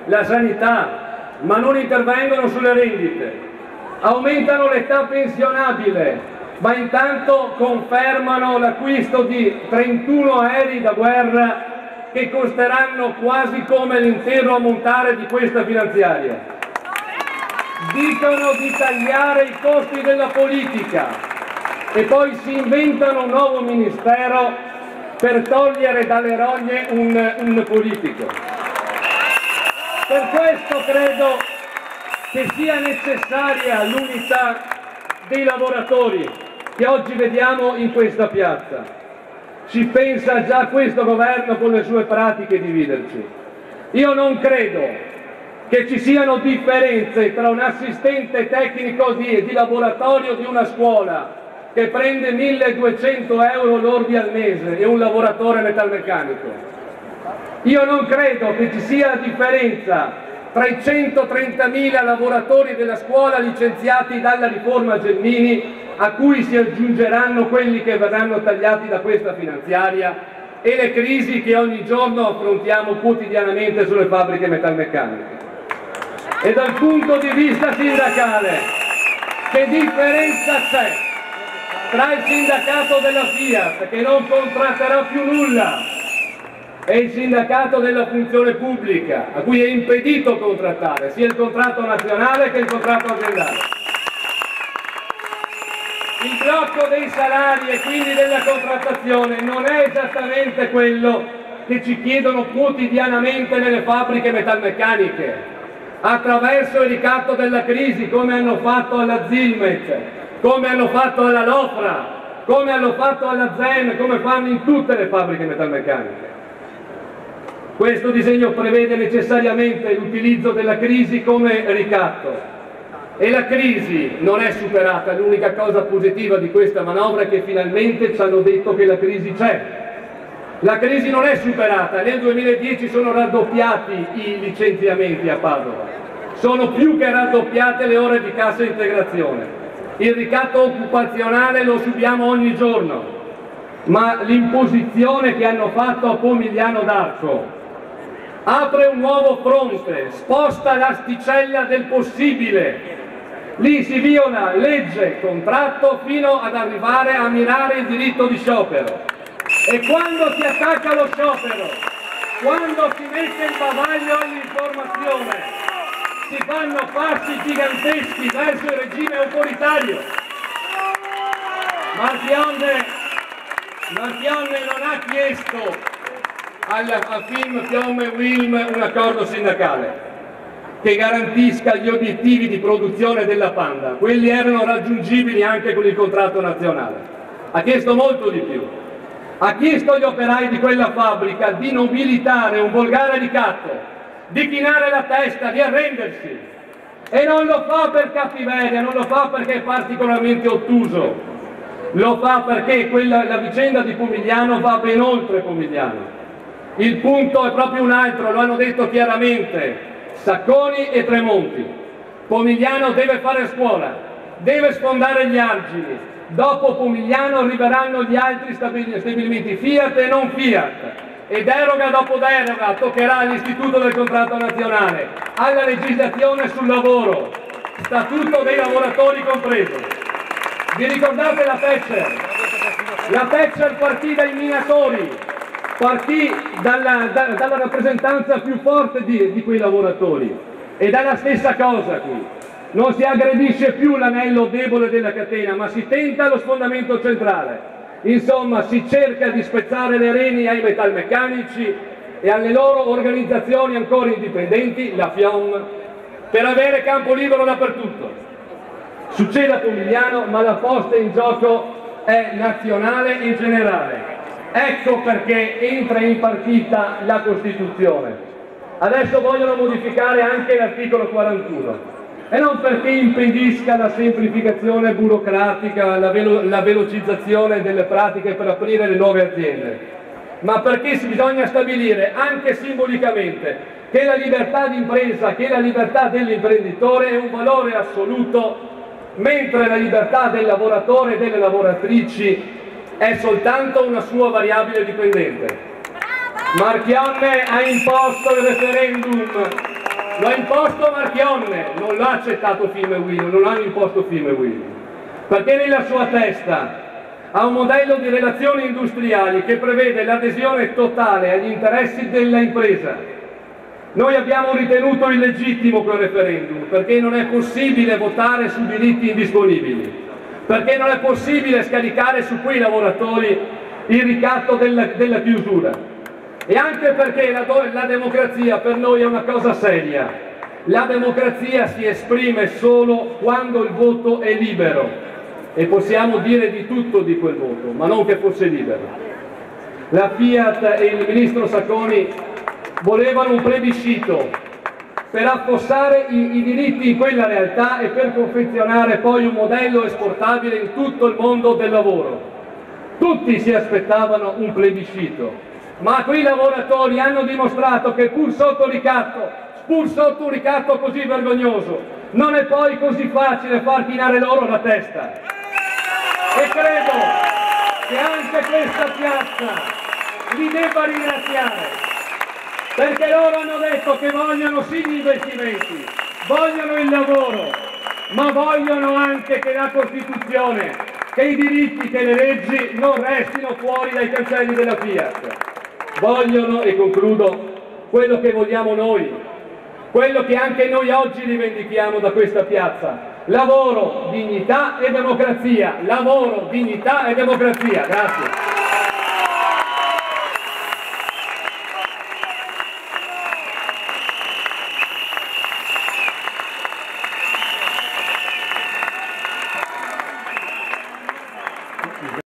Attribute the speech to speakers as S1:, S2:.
S1: la sanità, ma non intervengono sulle rendite. Aumentano l'età pensionabile, ma intanto confermano l'acquisto di 31 aerei da guerra che costeranno quasi come l'intero ammontare di questa finanziaria. Dicono di tagliare i costi della politica e poi si inventano un nuovo ministero per togliere dalle rogne un politico. Per questo credo che sia necessaria l'unità dei lavoratori che oggi vediamo in questa piazza. Ci pensa già questo governo con le sue pratiche dividerci. Io non credo che ci siano differenze tra un assistente tecnico di laboratorio di una scuola che prende 1.200 euro lordi al mese e un lavoratore metalmeccanico. Io non credo che ci sia differenza tra i 130.000 lavoratori della scuola licenziati dalla riforma Gelmini, a cui si aggiungeranno quelli che verranno tagliati da questa finanziaria, e le crisi che ogni giorno affrontiamo quotidianamente sulle fabbriche metalmeccaniche. E dal punto di vista sindacale, che differenza c'è tra il sindacato della Fiat, che non contratterà più nulla, e il sindacato della funzione pubblica, a cui è impedito contrattare sia il contratto nazionale che il contratto aziendale? Il blocco dei salari e quindi della contrattazione non è esattamente quello che ci chiedono quotidianamente nelle fabbriche metalmeccaniche, attraverso il ricatto della crisi, come hanno fatto alla Zilmet, come hanno fatto alla Lofra, come hanno fatto alla Zen, come fanno in tutte le fabbriche metalmeccaniche. Questo disegno prevede necessariamente l'utilizzo della crisi come ricatto. E la crisi non è superata, l'unica cosa positiva di questa manovra è che finalmente ci hanno detto che la crisi c'è. La crisi non è superata, nel 2010 sono raddoppiati i licenziamenti a Padova, sono più che raddoppiate le ore di cassa integrazione. Il ricatto occupazionale lo subiamo ogni giorno, ma l'imposizione che hanno fatto a Pomigliano d'Arco apre un nuovo fronte, sposta l'asticella del possibile. Lì si viola legge, contratto, fino ad arrivare a minare il diritto di sciopero. E quando si attacca lo sciopero, quando si mette il bavaglio all'informazione, si fanno passi giganteschi verso il regime autoritario. Marchionne non ha chiesto a Film, Piom e Wilm un accordo sindacale che garantisca gli obiettivi di produzione della Panda. Quelli erano raggiungibili anche con il contratto nazionale. Ha chiesto molto di più. Ha chiesto agli operai di quella fabbrica di nobilitare un volgare ricatto, di chinare la testa, di arrendersi. E non lo fa per cattiveria, non lo fa perché è particolarmente ottuso, lo fa perché la vicenda di Pomigliano va ben oltre Pomigliano. Il punto è proprio un altro, lo hanno detto chiaramente Sacconi e Tremonti. Pomigliano deve fare scuola, deve sfondare gli argini. Dopo Pomigliano arriveranno gli altri stabilimenti Fiat e non Fiat, e deroga dopo deroga toccherà all'Istituto del Contratto Nazionale, alla legislazione sul lavoro, statuto dei lavoratori compreso. Vi ricordate la Thatcher? La Thatcher partì dai minatori, partì dalla rappresentanza più forte di quei lavoratori, ed è la stessa cosa qui. Non si aggredisce più l'anello debole della catena, ma si tenta lo sfondamento centrale. Insomma, si cerca di spezzare le reni ai metalmeccanici e alle loro organizzazioni ancora indipendenti, la FIOM, per avere campo libero dappertutto. Succede a Pomigliano, ma la posta in gioco è nazionale in generale. Ecco perché entra in partita la Costituzione. Adesso vogliono modificare anche l'articolo 41. E non perché impedisca la semplificazione burocratica, la velocizzazione delle pratiche per aprire le nuove aziende, ma perché bisogna stabilire anche simbolicamente che la libertà di impresa, che la libertà dell'imprenditore è un valore assoluto, mentre la libertà del lavoratore e delle lavoratrici è soltanto una sua variabile dipendente. Marchionne ha imposto il referendum Lo ha imposto Marchionne, non l'ha accettato Fiumewil, non hanno imposto Fiumewil, perché nella sua testa ha un modello di relazioni industriali che prevede l'adesione totale agli interessi della impresa. Noi abbiamo ritenuto illegittimo quel referendum perché non è possibile votare su diritti indisponibili, perché non è possibile scaricare su quei lavoratori il ricatto della chiusura. E anche perché la democrazia per noi è una cosa seria. La democrazia si esprime solo quando il voto è libero e possiamo dire di tutto di quel voto, ma non che fosse libero. La Fiat e il ministro Sacconi volevano un plebiscito per affossare i diritti in quella realtà e per confezionare poi un modello esportabile in tutto il mondo del lavoro. Tutti si aspettavano un plebiscito. Ma quei lavoratori hanno dimostrato che pur sotto un ricatto così vergognoso, non è poi così facile far chinare loro la testa. E credo che anche questa piazza li debba ringraziare, perché loro hanno detto che vogliono sì gli investimenti, vogliono il lavoro, ma vogliono anche che la Costituzione, che i diritti, che le leggi non restino fuori dai cancelli della Fiat. Vogliono, e concludo, quello che vogliamo noi, quello che anche noi oggi rivendichiamo da questa piazza: lavoro, dignità e democrazia. Lavoro, dignità e democrazia. Grazie.